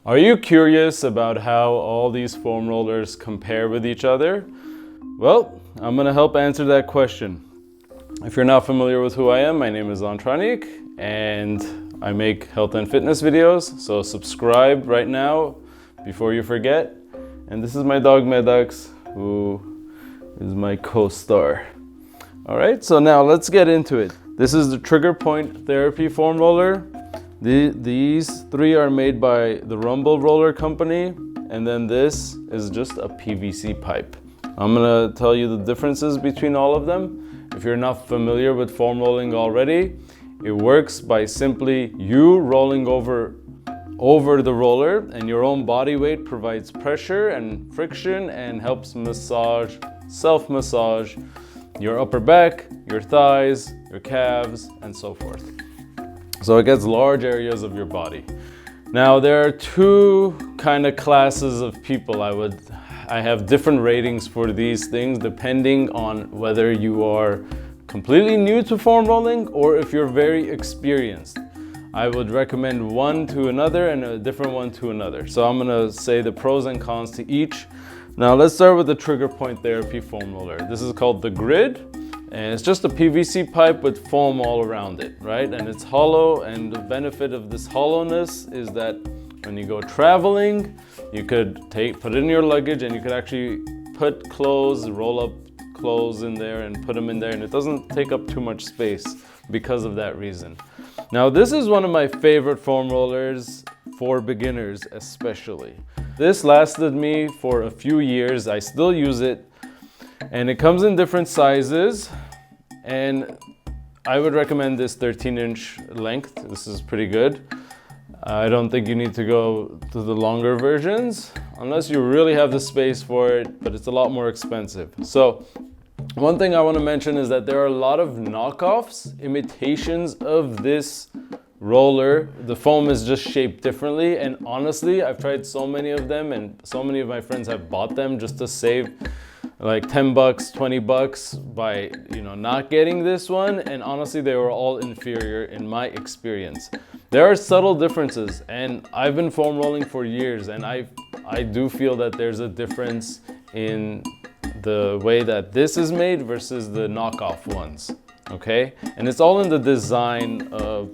Are you curious about how all these foam rollers compare with each other? Well, I'm gonna help answer that question. If you're not familiar with who I am, my name is Untitled and I make health and fitness videos, so subscribe right now before you forget. And this is my dog Medux, who is my co-star. All right, so now let's get into it. This is the Trigger Point Therapy Foam Roller. These three are made by the Rumble Roller Company, and then this is just a PVC pipe. I'm gonna tell you the differences between all of them. If you're not familiar with foam rolling already, it works by simply you rolling over the roller, and your own body weight provides pressure and friction and helps massage, self-massage your upper back, your thighs, your calves, and so forth. So it gets large areas of your body. Now there are two kind of classes of people. I have different ratings for these things depending on whether you are completely new to foam rolling or if you're very experienced. I would recommend one to another and a different one to another. So I'm gonna say the pros and cons to each. Now let's start with the Trigger Point Therapy Foam Roller. This is called the Grid, and it's just a PVC pipe with foam all around it, right? And it's hollow, and the benefit of this hollowness is that when you go traveling, you could put it in your luggage, and you could actually put clothes, roll up clothes in there and put them in there, and it doesn't take up too much space because of that reason. Now this is one of my favorite foam rollers for beginners especially. This lasted me for a few years. I still use it, and it comes in different sizes, and I would recommend this 13-inch length. This is pretty good. I don't think you need to go to the longer versions unless you really have the space for it, but it's a lot more expensive. So one thing I want to mention is that there are a lot of knockoffs, imitations of this roller. The foam is just shaped differently, and honestly, I've tried so many of them, and so many of my friends have bought them just to save like 10 bucks, 20 bucks by, not getting this one, and honestly, they were all inferior in my experience. There are subtle differences, and I've been foam rolling for years, and I do feel that there's a difference in the way that this is made versus the knockoff ones, okay? And it's all in the design of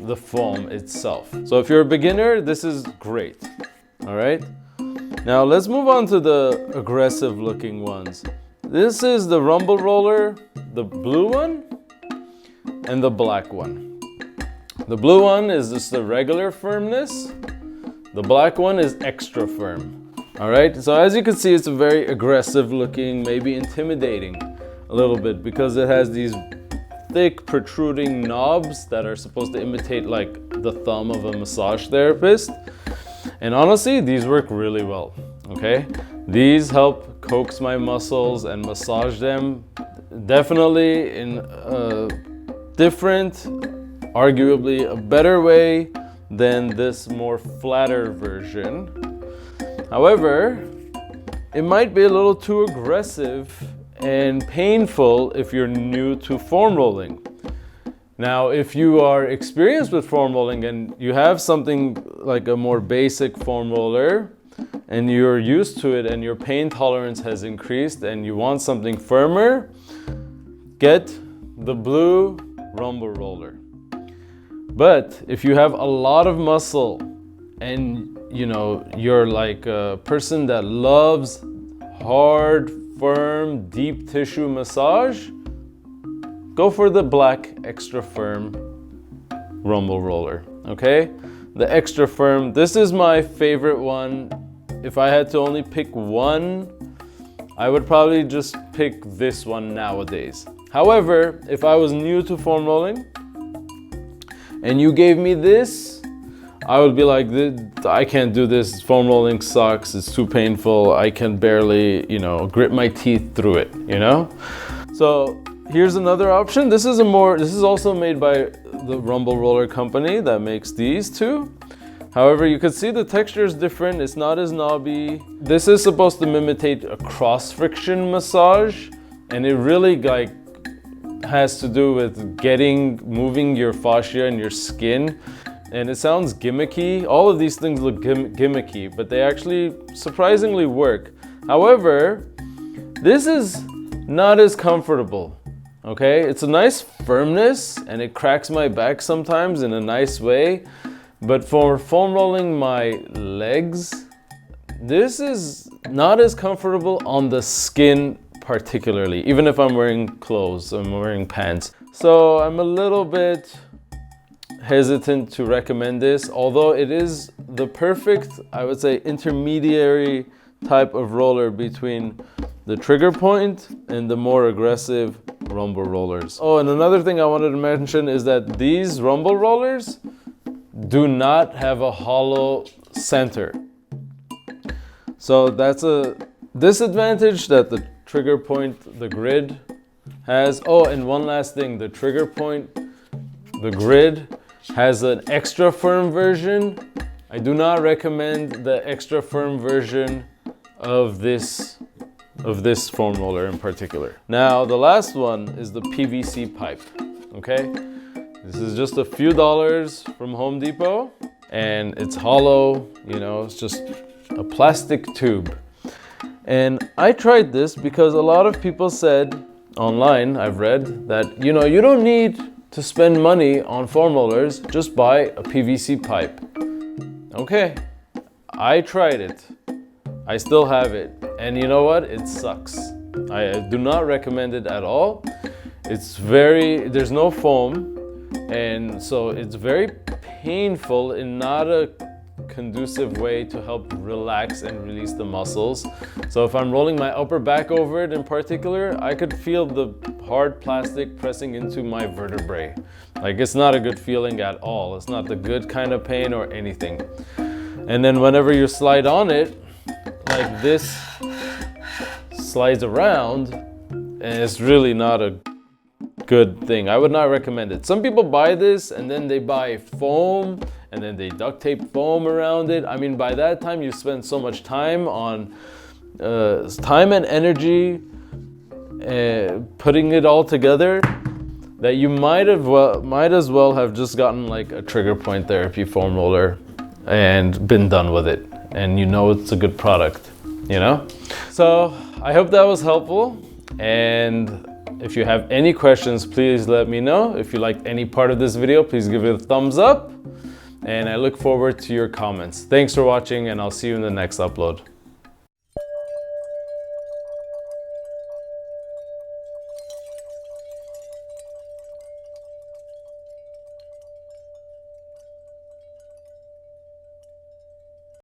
the foam itself. So if you're a beginner, this is great, all right? Now let's move on to the aggressive looking ones. This is the Rumble Roller, the blue one, and the black one. The blue one is just the regular firmness. The black one is extra firm. All right, so as you can see, it's a very aggressive looking, maybe intimidating a little bit because it has these thick protruding knobs that are supposed to imitate like the thumb of a massage therapist. And honestly, these work really well, okay? These help coax my muscles and massage them, definitely in a different, arguably a better way than this more flatter version. However, it might be a little too aggressive and painful if you're new to foam rolling. Now, if you are experienced with foam rolling and you have something like a more basic foam roller and you're used to it and your pain tolerance has increased and you want something firmer, get the blue Rumble Roller. But if you have a lot of muscle and you're like a person that loves hard, firm, deep tissue massage, go for the black extra firm Rumble Roller, okay? The extra firm, this is my favorite one. If I had to only pick one, I would probably just pick this one nowadays. However, if I was new to foam rolling and you gave me this, I would be like, I can't do this, foam rolling sucks, it's too painful, I can barely, grit my teeth through it, So here's another option. This is also made by the Rumble Roller Company that makes these two. However, you can see the texture is different, it's not as knobby. This is supposed to imitate a cross friction massage, and it really has to do with moving your fascia and your skin and it sounds gimmicky. All of these things look gimmicky, but they actually surprisingly work. However, this is not as comfortable, okay? It's a nice firmness and it cracks my back sometimes in a nice way, but for foam rolling my legs, this is not as comfortable on the skin particularly, even if I'm wearing clothes, I'm wearing pants. So I'm a little bit hesitant to recommend this, although it is the perfect, I would say, intermediary type of roller between the trigger point and the more aggressive rumble rollers. Oh, and another thing I wanted to mention is that these rumble rollers do not have a hollow center. So that's a disadvantage that the trigger point, the grid, has. Oh, and one last thing, the trigger point, the grid, has an extra firm version. I do not recommend the extra firm version of this foam roller in particular. Now, the last one is the PVC pipe, okay? This is just a few dollars from Home Depot, and it's hollow, you know, it's just a plastic tube. And I tried this because a lot of people said online, I've read, that, you know, you don't need to spend money on foam rollers, just buy a PVC pipe. Okay, I tried it. I still have it. And you know what? It sucks. I do not recommend it at all. There's no foam, and so it's very painful in not a conducive way to help relax and release the muscles. So if I'm rolling my upper back over it in particular, I could feel the hard plastic pressing into my vertebrae. Like, it's not a good feeling at all. It's not the good kind of pain or anything. And then whenever you slide on it, like this slides around, and it's really not a good thing. I would not recommend it. Some people buy this and then they buy foam and then they duct tape foam around it. I mean, by that time you spend so much time on time and energy putting it all together that you might as well have just gotten like a trigger point therapy foam roller and been done with it, and you know it's a good product, you know? So I hope that was helpful, and if you have any questions, please let me know. If you liked any part of this video, please give it a thumbs up, and I look forward to your comments. Thanks for watching, and I'll see you in the next upload.